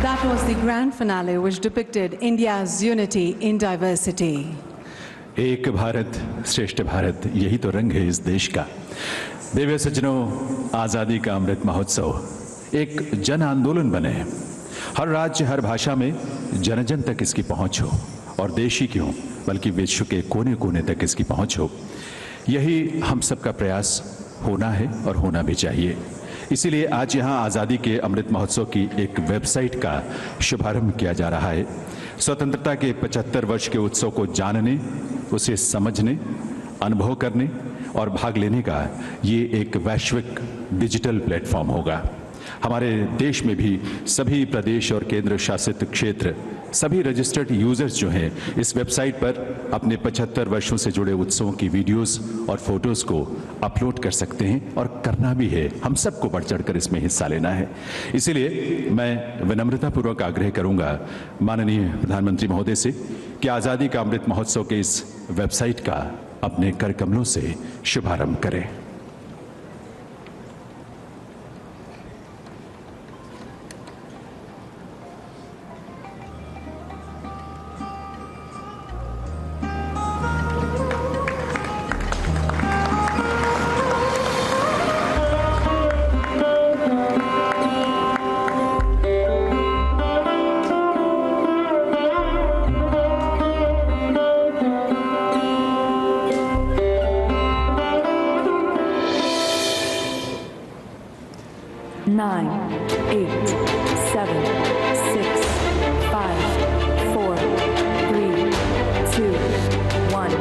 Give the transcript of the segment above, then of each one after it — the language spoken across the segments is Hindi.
That was the grand finale which depicted India's unity in diversity. एक भारत श्रेष्ठ भारत, यही तो रंग है इस देश का। दिव्य सज्जनों, आज़ादी का अमृत महोत्सव एक जन आंदोलन बने। हर राज्य, हर भाषा में जन जन तक इसकी पहुंच हो, और देश ही क्यों बल्कि विश्व के कोने कोने तक इसकी पहुंच हो। यही हम सबका प्रयास होना है और होना भी चाहिए। इसीलिए आज यहाँ आज़ादी के अमृत महोत्सव की एक वेबसाइट का शुभारंभ किया जा रहा है। स्वतंत्रता के 75 वर्ष के उत्सव को जानने, उसे समझने, अनुभव करने और भाग लेने का ये एक वैश्विक डिजिटल प्लेटफॉर्म होगा। हमारे देश में भी सभी प्रदेश और केंद्र शासित क्षेत्र, सभी रजिस्टर्ड यूजर्स जो हैं इस वेबसाइट पर अपने 75 वर्षों से जुड़े उत्सवों की वीडियोस और फोटोज को अपलोड कर सकते हैं, और करना भी है। हम सबको बढ़ चढ़कर इसमें हिस्सा लेना है। इसीलिए मैं विनम्रतापूर्वक आग्रह करूंगा माननीय प्रधानमंत्री महोदय से कि आज़ादी का अमृत महोत्सव के इस वेबसाइट का अपने कर कमलों से शुभारंभ करें। Nine, 8, 7, 6, 5, 4, 3, 2, 1,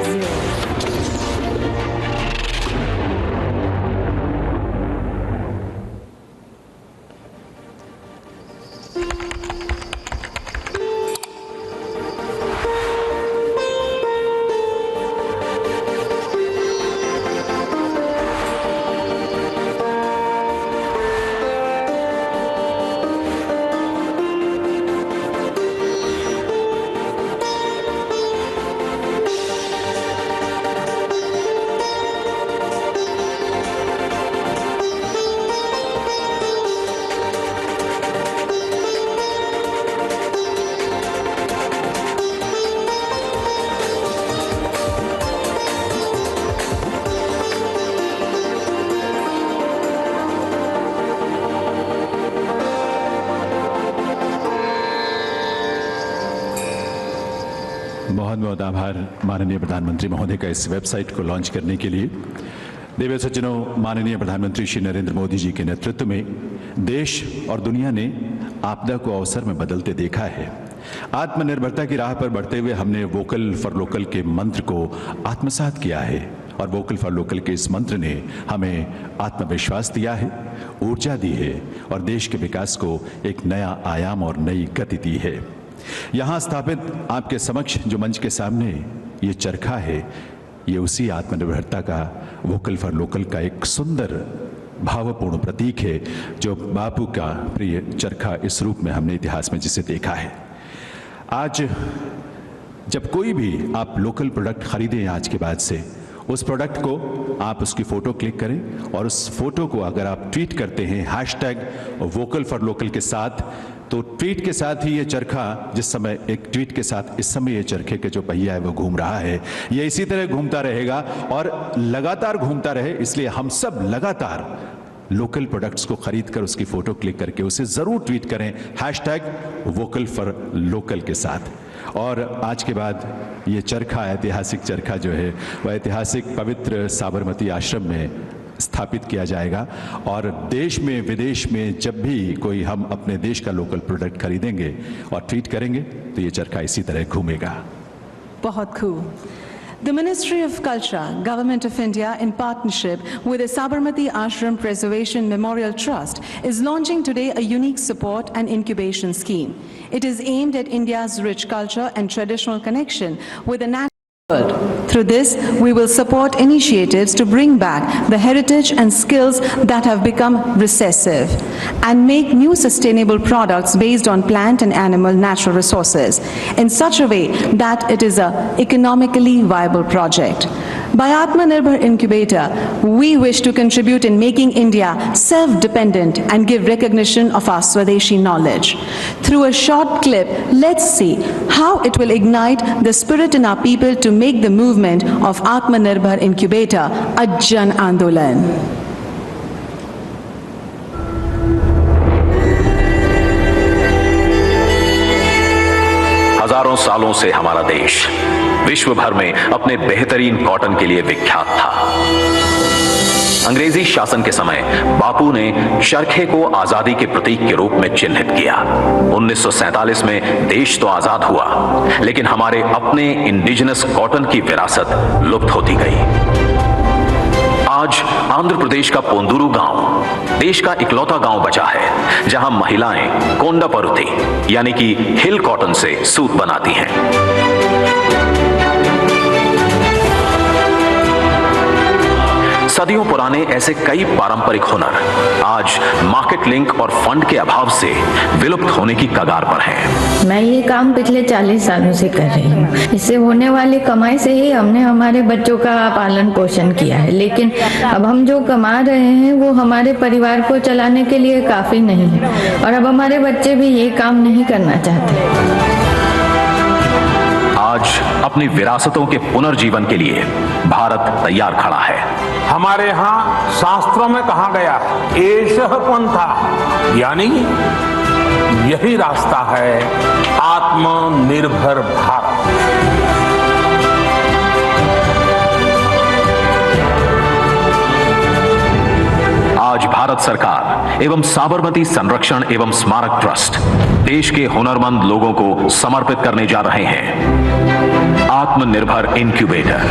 0. बहुत बहुत आभार माननीय प्रधानमंत्री महोदय का इस वेबसाइट को लॉन्च करने के लिए। दिव्य सज्जनों, माननीय प्रधानमंत्री श्री नरेंद्र मोदी जी के नेतृत्व में देश और दुनिया ने आपदा को अवसर में बदलते देखा है। आत्मनिर्भरता की राह पर बढ़ते हुए हमने वोकल फॉर लोकल के मंत्र को आत्मसात किया है, और वोकल फॉर लोकल के इस मंत्र ने हमें आत्मविश्वास दिया है, ऊर्जा दी है, और देश के विकास को एक नया आयाम और नई गति दी है। यहाँ स्थापित आपके समक्ष जो मंच के सामने ये चरखा है, ये उसी आत्मनिर्भरता का, वोकल फॉर लोकल का एक सुंदर भावपूर्ण प्रतीक है, जो बापू का प्रिय चरखा इस रूप में हमने इतिहास में जिसे देखा है। आज जब कोई भी आप लोकल प्रोडक्ट खरीदें आज के बाद से, उस प्रोडक्ट को आप उसकी फ़ोटो क्लिक करें, और उस फोटो को अगर आप ट्वीट करते हैं हैशटैग वोकल फॉर लोकल के साथ, तो ट्वीट के साथ ही ये चरखा, जिस समय एक ट्वीट के साथ इस समय ये चरखे के जो पहिया है वो घूम रहा है, ये इसी तरह घूमता रहेगा और लगातार घूमता रहे। इसलिए हम सब लगातार लोकल प्रोडक्ट्स को खरीद कर उसकी फ़ोटो क्लिक करके उसे ज़रूर ट्वीट करें हैशटैग वोकल फॉर लोकल के साथ। और आज के बाद ये चरखा, ऐतिहासिक चरखा जो है वह ऐतिहासिक पवित्र साबरमती आश्रम में स्थापित किया जाएगा, और देश में विदेश में जब भी कोई हम अपने देश का लोकल प्रोडक्ट खरीदेंगे और ट्वीट करेंगे तो ये चरखा इसी तरह घूमेगा। बहुत खूब। The Ministry of Culture, Government of India, in partnership with the Sabarmati Ashram Preservation Memorial Trust, is launching today a unique support and incubation scheme. It is aimed at India's rich culture and traditional connection with the national Through this, we will support initiatives to bring back the heritage and skills that have become recessive and make new sustainable products based on plant and animal natural resources in such a way that it is an economically viable project. By Atmanirbhar Incubator, we wish to contribute in making India self-dependent and give recognition of our Swadeshi knowledge. Through a short clip, let's see how it will ignite the spirit in our people to make the movement of Atmanirbhar Incubator a Jan Andolan. हजारों सालों से हमारा देश विश्व भर में अपने बेहतरीन कॉटन के लिए विख्यात था। अंग्रेजी शासन के समय बापू ने चरखे को आजादी के प्रतीक के रूप में चिन्हित किया। 1947 में देश तो आजाद हुआ, लेकिन हमारे अपने इंडिजिनस कॉटन की विरासत लुप्त होती गई। आज आंध्र प्रदेश का पोंदुरु गांव देश का इकलौता गांव बचा है जहां महिलाएं कोंडा परुथी यानी कि हिल कॉटन से सूत बनाती हैं। सदियों पुराने ऐसे कई पारंपरिक हुनर आज मार्केट लिंक और फंड के अभाव से विलुप्त होने की कगार पर हैं। मैं ये काम पिछले 40 सालों से कर रही हूँ। इससे होने वाली कमाई से ही हमने हमारे बच्चों का पालन पोषण किया है, लेकिन अब हम जो कमा रहे हैं वो हमारे परिवार को चलाने के लिए काफी नहीं है और अब हमारे बच्चे भी ये काम नहीं करना चाहते। आज अपनी विरासतों के पुनर्जीवन के लिए भारत तैयार खड़ा है। हमारे यहाँ शास्त्रों में कहा गया है एषः पंथा, यानी यही रास्ता है आत्मनिर्भर भारत। आज भारत सरकार एवं साबरमती संरक्षण एवं स्मारक ट्रस्ट देश के हुनरमंद लोगों को समर्पित करने जा रहे हैं आत्मनिर्भर इनक्यूबेटर।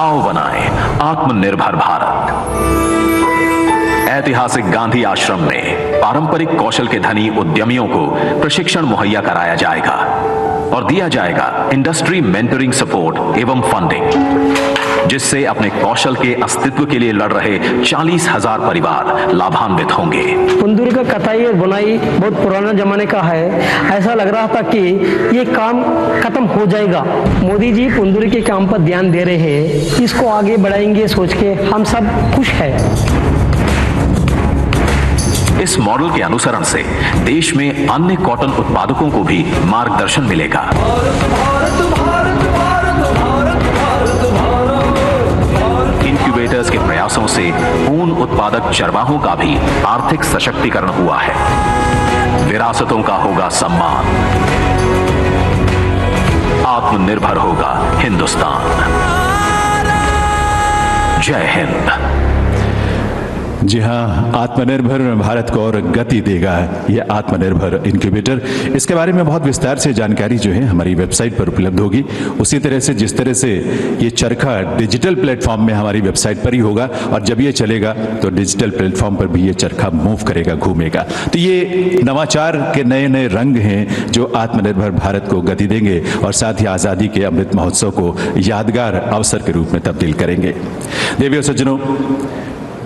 आओ बनाएं आत्मनिर्भर भारत। ऐतिहासिक गांधी आश्रम में पारंपरिक कौशल के धनी उद्यमियों को प्रशिक्षण मुहैया कराया जाएगा और दिया जाएगा इंडस्ट्री मेंटरिंग सपोर्ट एवं फंडिंग, जिससे अपने कौशल के अस्तित्व के लिए लड़ रहे 40,000 परिवार लाभान्वित होंगे। कुंदूर का कताई और बुनाई बहुत पुराना जमाने का है। ऐसा लग रहा था कि ये काम खत्म हो जाएगा। मोदी जी कुंदूर के काम पर ध्यान दे रहे हैं, इसको आगे बढ़ाएंगे सोच के हम सब खुश हैं। इस मॉडल के अनुसरण से देश में अन्य कॉटन उत्पादकों को भी मार्गदर्शन मिलेगा। इनक्यूबेटर्स के प्रयासों से ऊन उत्पादक चरवाहों का भी आर्थिक सशक्तिकरण हुआ है। विरासतों का होगा सम्मान। आत्मनिर्भर होगा हिंदुस्तान। जय हिंद। जी हाँ, आत्मनिर्भर भारत को और गति देगा यह आत्मनिर्भर इनक्यूबेटर। इसके बारे में बहुत विस्तार से जानकारी जो है हमारी वेबसाइट पर उपलब्ध होगी। उसी तरह से जिस तरह से ये चरखा डिजिटल प्लेटफॉर्म में हमारी वेबसाइट पर ही होगा और जब ये चलेगा तो डिजिटल प्लेटफॉर्म पर भी ये चरखा मूव करेगा, घूमेगा। तो ये नवाचार के नए नए रंग हैं जो आत्मनिर्भर भारत को गति देंगे और साथ ही आज़ादी के अमृत महोत्सव को यादगार अवसर के रूप में तब्दील करेंगे। देवी और सज्जनों,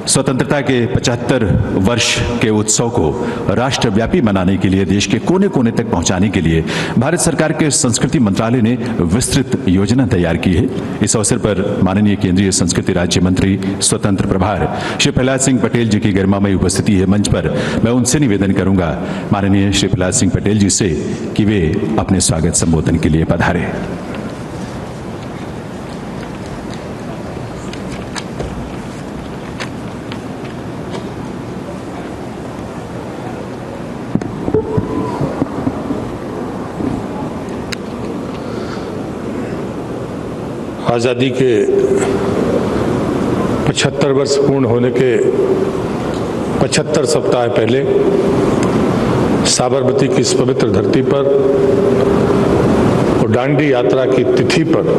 स्वतंत्रता के 75 वर्ष के उत्सव को राष्ट्रव्यापी मनाने के लिए, देश के कोने कोने तक पहुंचाने के लिए भारत सरकार के संस्कृति मंत्रालय ने विस्तृत योजना तैयार की है। इस अवसर पर माननीय केंद्रीय संस्कृति राज्य मंत्री स्वतंत्र प्रभार श्री प्रहलाद सिंह पटेल जी की गरिमामयी उपस्थिति है मंच पर। मैं उनसे निवेदन करूंगा माननीय श्री प्रहलाद सिंह पटेल जी से कि वे अपने स्वागत संबोधन के लिए पधारे। आज़ादी के 75 वर्ष पूर्ण होने के 75 सप्ताह पहले साबरमती की इस पवित्र धरती पर और दांडी यात्रा की तिथि पर